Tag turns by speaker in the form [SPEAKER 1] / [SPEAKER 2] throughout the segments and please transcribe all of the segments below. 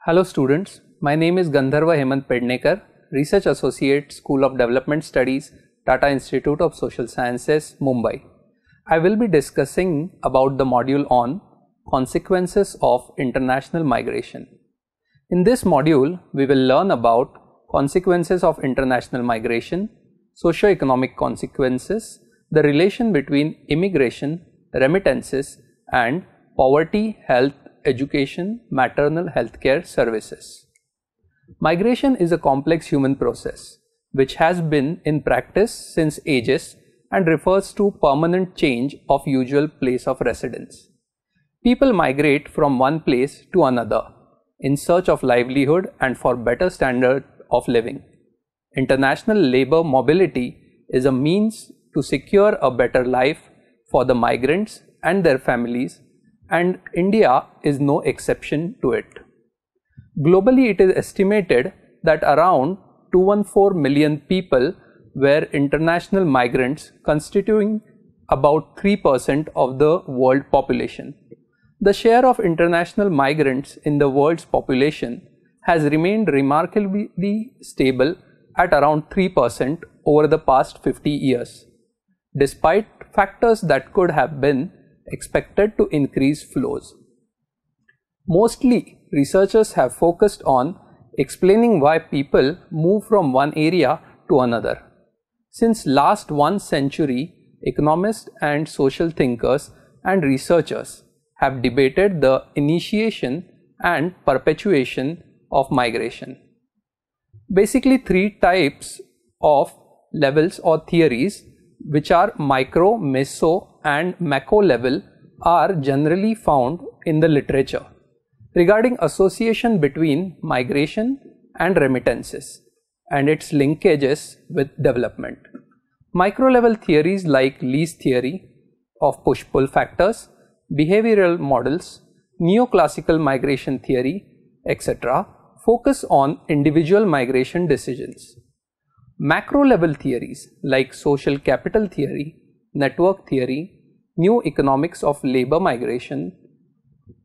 [SPEAKER 1] Hello students, my name is Gandharva Hemant Pednekar, Research Associate, School of Development Studies, Tata Institute of Social Sciences, Mumbai. I will be discussing about the module on consequences of international migration. In this module, we will learn about consequences of international migration, socio-economic consequences, the relation between immigration, remittances, and poverty, health, education, maternal healthcare services. Migration is a complex human process which has been in practice since ages and refers to permanent change of usual place of residence. People migrate from one place to another in search of livelihood and for better standard of living. International labor mobility is a means to secure a better life for the migrants and their families, and India is no exception to it. Globally, it is estimated that around 214 million people were international migrants, constituting about 3% of the world population. The share of international migrants in the world's population has remained remarkably stable at around 3% over the past 50 years, despite factors that could have been expected to increase flows. Mostly, researchers have focused on explaining why people move from one area to another. Since last 1 century, economists and social thinkers and researchers have debated the initiation and perpetuation of migration. Basically, 3 types of levels or theories, which are micro, meso, and macro level, are generally found in the literature regarding association between migration and remittances and its linkages with development. Micro level theories like Lee's theory of push-pull factors, behavioral models, neoclassical migration theory, etc. focus on individual migration decisions. Macro level theories like social capital theory, network theory, new economics of labor migration,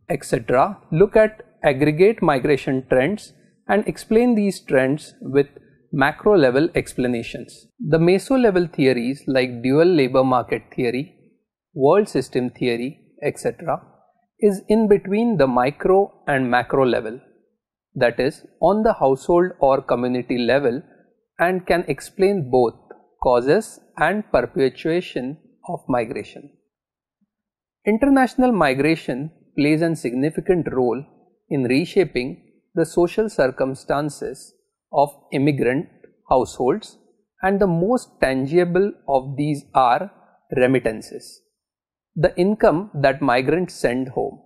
[SPEAKER 1] etc. look at aggregate migration trends and explain these trends with macro level explanations. The meso level theories like dual labor market theory, world system theory, etc. is in between the micro and macro level, that is on the household or community level, and can explain both causes and perpetuation of migration. International migration plays a significant role in reshaping the social circumstances of immigrant households, and the most tangible of these are remittances, the income that migrants send home.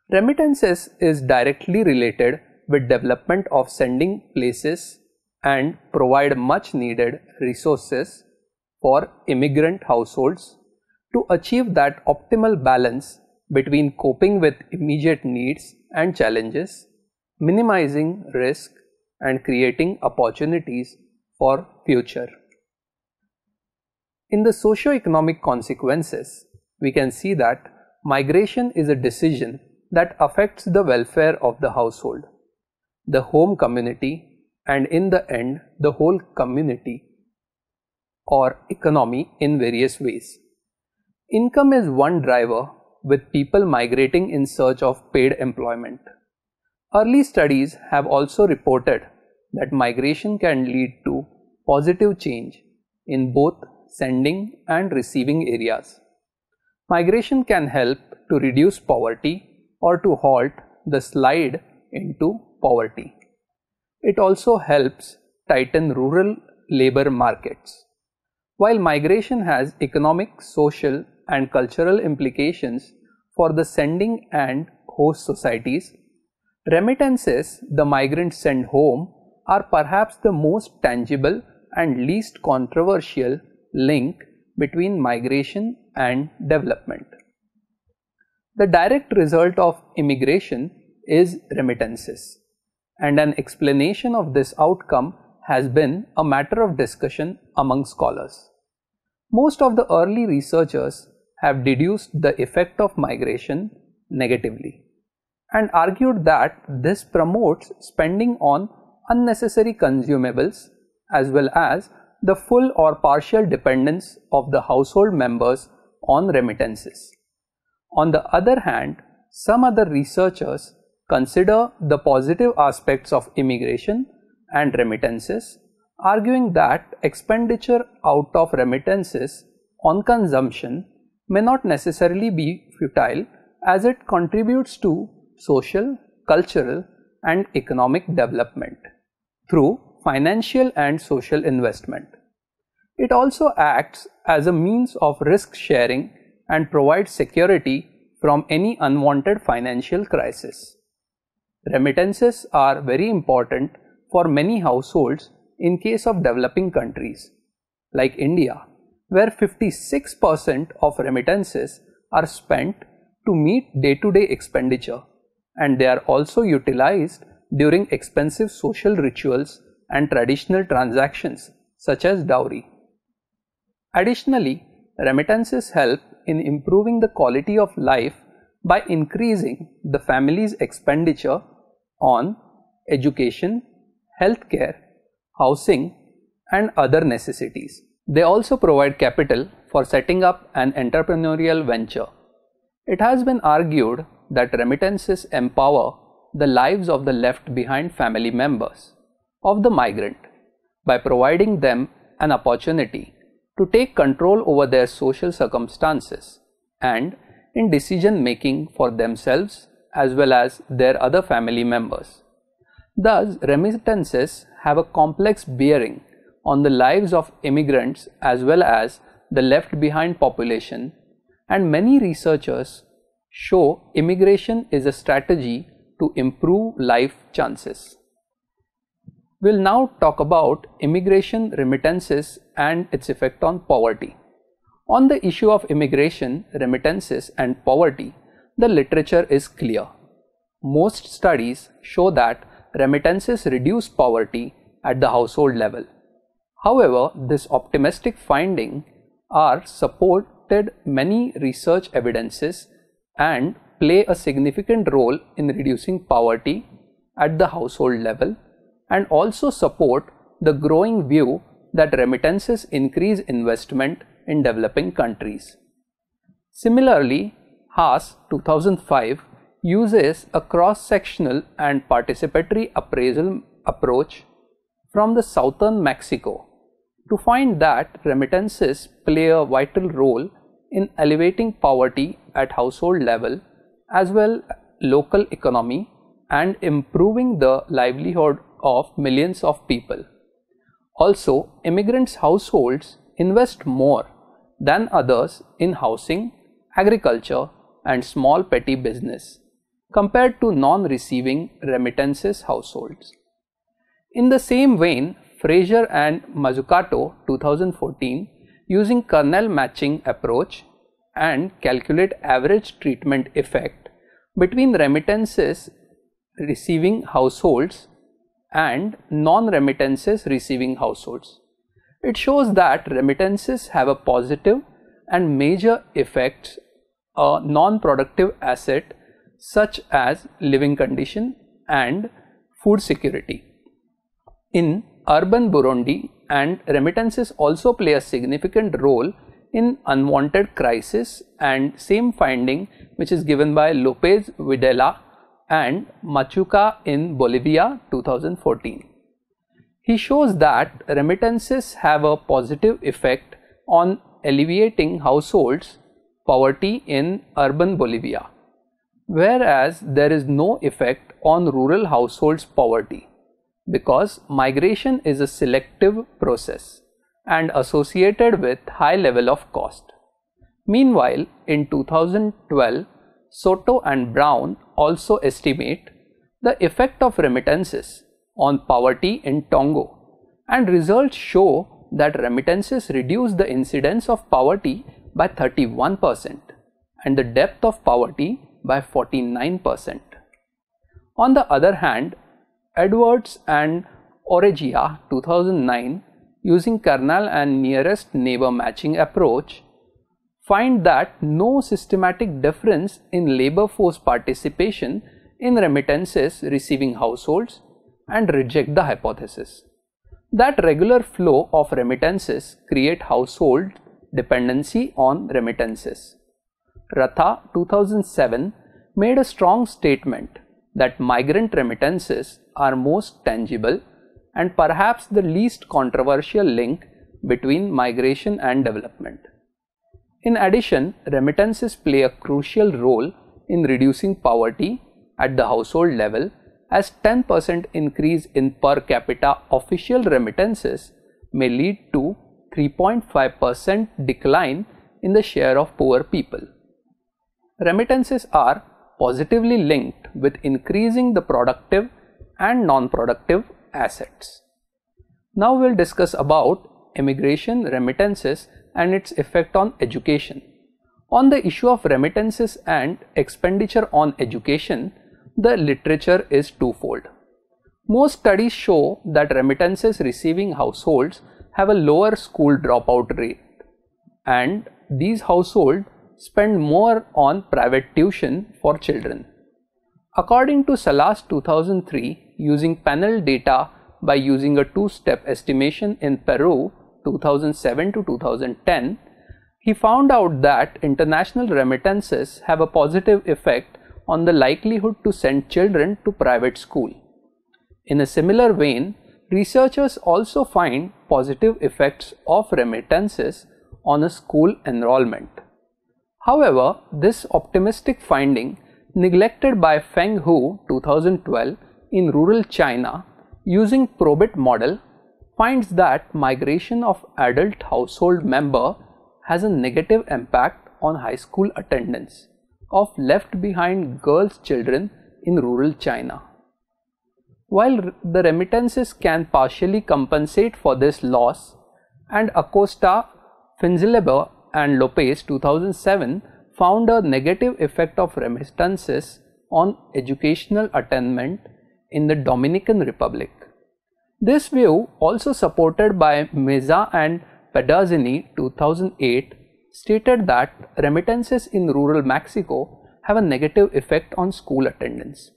[SPEAKER 1] Remittances is directly related with development of sending places and provide much needed resources for immigrant households to achieve that optimal balance between coping with immediate needs and challenges, minimizing risk, and creating opportunities for future. In the socio-economic consequences, we can see that migration is a decision that affects the welfare of the household, the home community, and in the end, the whole community or economy in various ways. Income is one driver, with people migrating in search of paid employment. Early studies have also reported that migration can lead to positive change in both sending and receiving areas. Migration can help to reduce poverty or to halt the slide into poverty. It also helps tighten rural labor markets. While migration has economic, social, and cultural implications for the sending and host societies, remittances the migrants send home are perhaps the most tangible and least controversial link between migration and development. The direct result of immigration is remittances, and an explanation of this outcome has been a matter of discussion among scholars. Most of the early researchers have deduced the effect of migration negatively. and argued that this promotes spending on unnecessary consumables as well as the full or partial dependence of the household members on remittances. On the other hand, some other researchers consider the positive aspects of immigration and remittances, arguing that expenditure out of remittances on consumption may not necessarily be futile as it contributes to social, cultural, and economic development through financial and social investment. It also acts as a means of risk sharing and provides security from any unwanted financial crisis. Remittances are very important for many households in case of developing countries like India, where 56% of remittances are spent to meet day-to-day expenditure, and they are also utilized during expensive social rituals and traditional transactions such as dowry. Additionally, remittances help in improving the quality of life by increasing the family's expenditure on education, healthcare, housing, and other necessities. They also provide capital for setting up an entrepreneurial venture. It has been argued that remittances empower the lives of the left behind family members of the migrant by providing them an opportunity to take control over their social circumstances and in decision making for themselves as well as their other family members. Thus, remittances have a complex bearing on the lives of immigrants as well as the left behind population, and many researchers show immigration is a strategy to improve life chances. We'll now talk about immigration, remittances, and its effect on poverty. On the issue of immigration, remittances, and poverty, the literature is clear. Most studies show that remittances reduce poverty at the household level. However, this optimistic finding are supported many research evidences and play a significant role in reducing poverty at the household level, and also support the growing view that remittances increase investment in developing countries. Similarly, Haas 2005 uses a cross-sectional and participatory appraisal approach from the southern Mexico to find that remittances play a vital role in elevating poverty at household level as well local economy and improving the livelihood of millions of people. Also, immigrants' households invest more than others in housing, agriculture, and small petty business compared to non-receiving remittances households. In the same vein, Fraser and Mazzucato 2014 using kernel matching approach and calculate average treatment effect between remittances receiving households and non-remittances receiving households. It shows that remittances have a positive and major effects on non-productive asset such as living condition and food security. In urban Burundi, and remittances also play a significant role in unwanted crisis, and same finding which is given by Lopez Videla and Machuca in Bolivia 2014. He shows that remittances have a positive effect on alleviating households poverty in urban Bolivia, whereas there is no effect on rural households poverty because migration is a selective process and associated with high level of cost. Meanwhile, in 2012, Soto and Brown also estimate the effect of remittances on poverty in Tongo, and results show that remittances reduce the incidence of poverty by 31% and the depth of poverty by 49%. On the other hand, Edwards and Oregia 2009 using kernel and nearest neighbor matching approach find that no systematic difference in labor force participation in remittances receiving households and reject the hypothesis that regular flow of remittances create household dependency on remittances. Ratha 2007 made a strong statement that migrant remittances are most tangible and perhaps the least controversial link between migration and development. In addition, remittances play a crucial role in reducing poverty at the household level, as 10% increase in per capita official remittances may lead to 3.5% decline in the share of poor people. Remittances are positively linked with increasing the productive and non-productive assets. Now we will discuss about immigration, remittances and its effect on education. On the issue of remittances and expenditure on education, the literature is twofold. Most studies show that remittances receiving households have a lower school dropout rate, and these households spend more on private tuition for children. According to Salas 2003, using panel data by using a two-step estimation in Peru 2007 to 2010, he found out that international remittances have a positive effect on the likelihood to send children to private school. In a similar vein, researchers also find positive effects of remittances on a school enrollment. However, this optimistic finding, neglected by Feng Hu 2012 in rural China using Probit model, finds that migration of adult household member has a negative impact on high school attendance of left behind girls' children in rural China. While the remittances can partially compensate for this loss, and Acosta, Finzileba and Lopez 2007 found a negative effect of remittances on educational attainment in the Dominican Republic. This view, also supported by Meza and Pedazzini 2008, stated that remittances in rural Mexico have a negative effect on school attendance.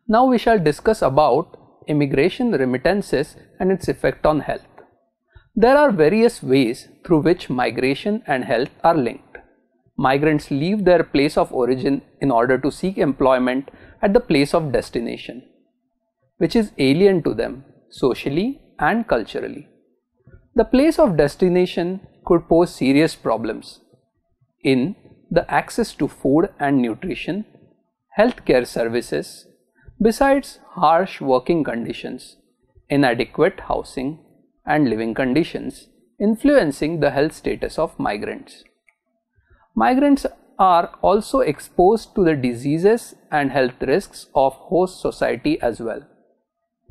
[SPEAKER 1] Now we shall discuss about immigration, remittances and its effect on health. There are various ways through which migration and health are linked. Migrants leave their place of origin in order to seek employment at the place of destination, which is alien to them socially and culturally. The place of destination could pose serious problems in the access to food and nutrition, healthcare services, besides harsh working conditions, inadequate housing and living conditions influencing the health status of migrants. Migrants are also exposed to the diseases and health risks of host society as well.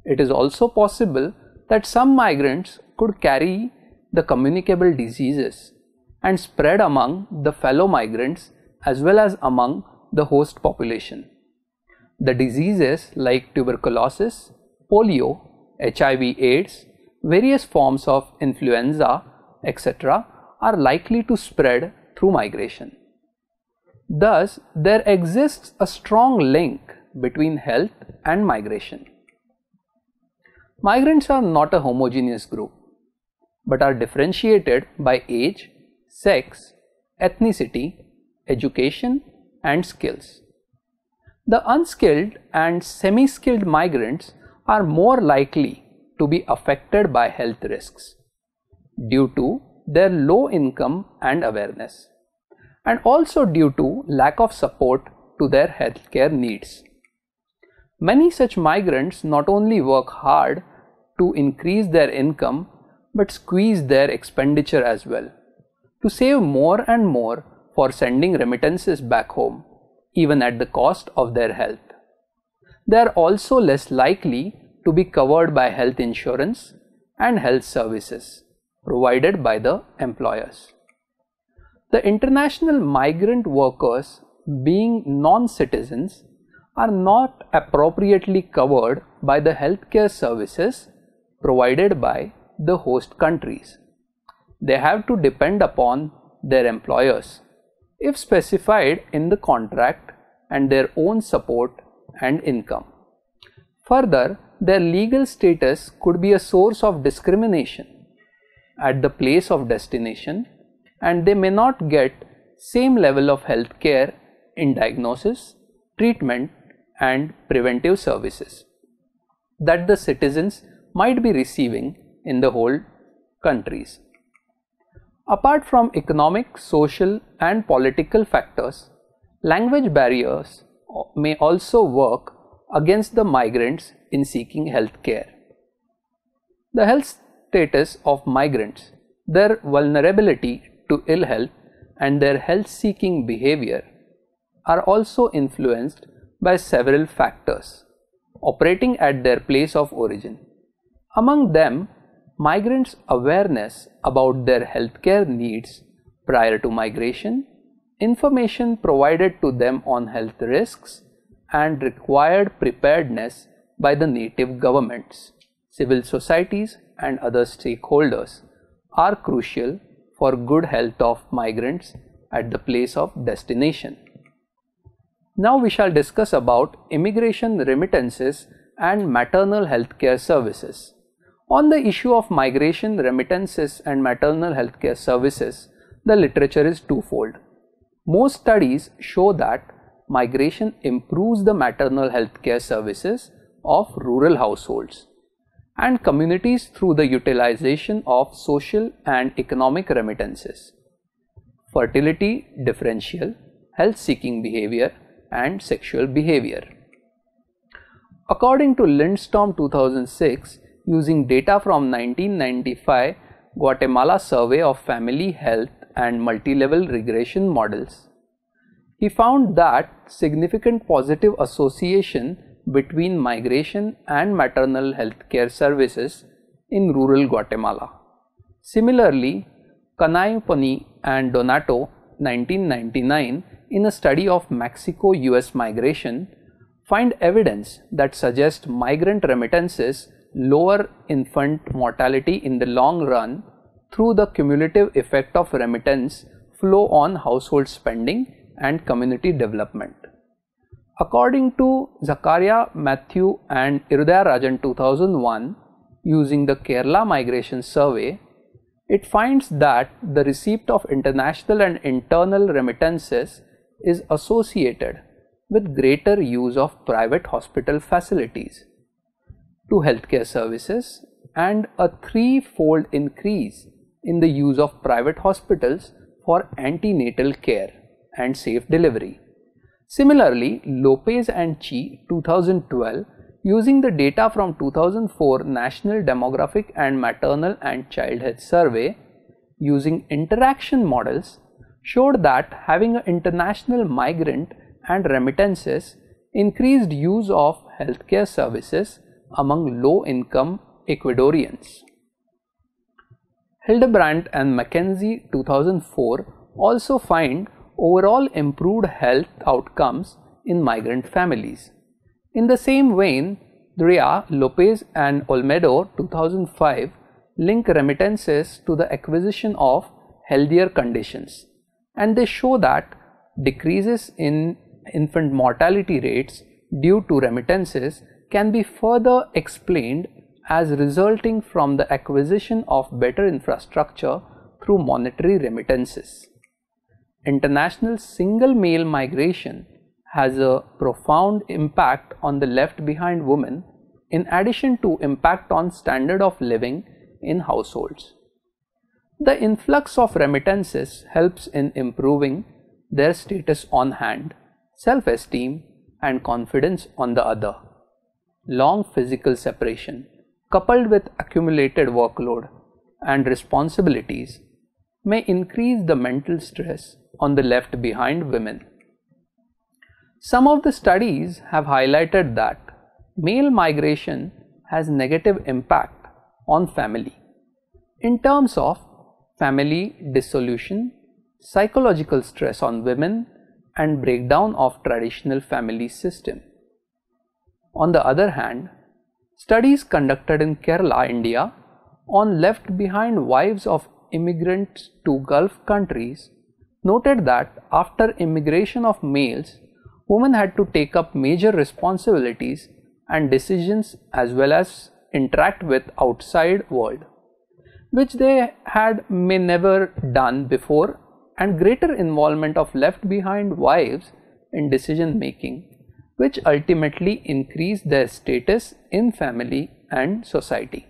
[SPEAKER 1] It is also possible that some migrants could carry the communicable diseases and spread among the fellow migrants as well as among the host population. The diseases like tuberculosis, polio, HIV/AIDS, various forms of influenza, etc. are likely to spread through migration. Thus, there exists a strong link between health and migration. Migrants are not a homogeneous group, but are differentiated by age, sex, ethnicity, education, and skills. The unskilled and semi-skilled migrants are more likely to be affected by health risks due to their low income and awareness, and also due to lack of support to their healthcare needs. Many such migrants not only work hard to increase their income but squeeze their expenditure as well to save more and more for sending remittances back home, even at the cost of their health. They are also less likely to be covered by health insurance and health services provided by the employers. The international migrant workers, being non-citizens, are not appropriately covered by the healthcare services provided by the host countries. They have to depend upon their employers, if specified in the contract, and their own support and income. Further, their legal status could be a source of discrimination at the place of destination, and they may not get same level of health care in diagnosis, treatment and preventive services that the citizens might be receiving in the whole countries. Apart from economic, social and political factors, language barriers may also work against the migrants in seeking health care. The health status of migrants, their vulnerability to ill health and their health seeking behavior are also influenced by several factors operating at their place of origin. Among them, migrants' awareness about their healthcare needs prior to migration, information provided to them on health risks, and required preparedness by the native governments, civil societies, and other stakeholders are crucial for good health of migrants at the place of destination. Now we shall discuss about immigration remittances and maternal healthcare services. On the issue of migration, remittances and maternal healthcare services, the literature is twofold. Most studies show that migration improves the maternal healthcare services of rural households and communities through the utilization of social and economic remittances, fertility differential, health seeking behavior and sexual behavior. According to Lindstorm 2006, using data from 1995 Guatemala Survey of Family Health and Multi-Level Regression Models, he found that significant positive association between migration and maternal health care services in rural Guatemala. Similarly, Canayoponi and Donato 1999 in a study of Mexico-US migration find evidence that suggests migrant remittances lower infant mortality in the long run through the cumulative effect of remittance flow on household spending and community development. According to Zakaria, Matthew and Irudaya Rajan 2001, using the Kerala Migration Survey, it finds that the receipt of international and internal remittances is associated with greater use of private hospital facilities to healthcare services and a threefold increase in the use of private hospitals for antenatal care and safe delivery. Similarly, Lopez and Chi 2012, using the data from 2004 National Demographic and Maternal and Child Health Survey, using interaction models, showed that having an international migrant and remittances increased use of healthcare services among low-income Ecuadorians. Hildebrandt and Mackenzie 2004 also find overall improved health outcomes in migrant families. In the same vein, Drea, Lopez and Olmedo 2005 link remittances to the acquisition of healthier conditions, and they show that decreases in infant mortality rates due to remittances can be further explained as resulting from the acquisition of better infrastructure through monetary remittances. International single male migration has a profound impact on the left behind women, in addition to impact on standard of living in households. The influx of remittances helps in improving their status on hand, self-esteem and confidence on the other. Long physical separation coupled with accumulated workload and responsibilities may increase the mental stress on the left behind women. Some of the studies have highlighted that male migration has negative impact on family in terms of family dissolution, psychological stress on women, and breakdown of traditional family system. On the other hand, studies conducted in Kerala, India, on left behind wives of immigrants to Gulf countries noted that after immigration of males women had to take up major responsibilities and decisions as well as interact with outside world, which they had may never done before, and greater involvement of left behind wives in decision making, which ultimately increased their status in family and society.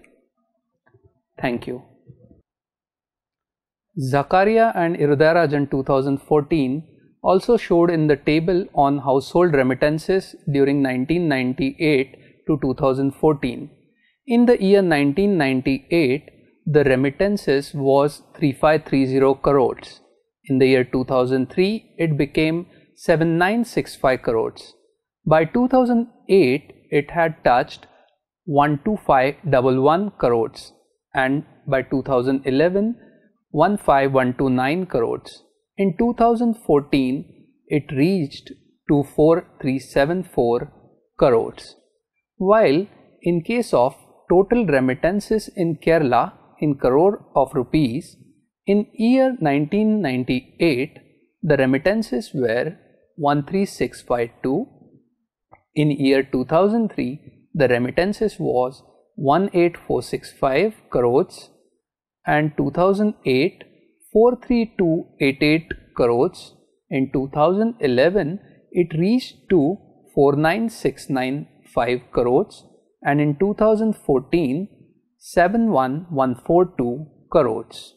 [SPEAKER 1] Thank you. Zakaria and Irudarajan 2014 also showed in the table on household remittances during 1998 to 2014. In the year 1998, the remittances was 3530 crores. In the year 2003, it became 7965 crores. By 2008, it had touched 12511 crores, and by 2011, 15129 crores. In 2014, it reached to 4374 crores. While in case of total remittances in Kerala in crore of rupees, in year 1998, the remittances were 13652. In year 2003, the remittances was 18465 crores, and 2008 43288 crores. In 2011, it reached to 49695 crores, and in 2014 71142 crores.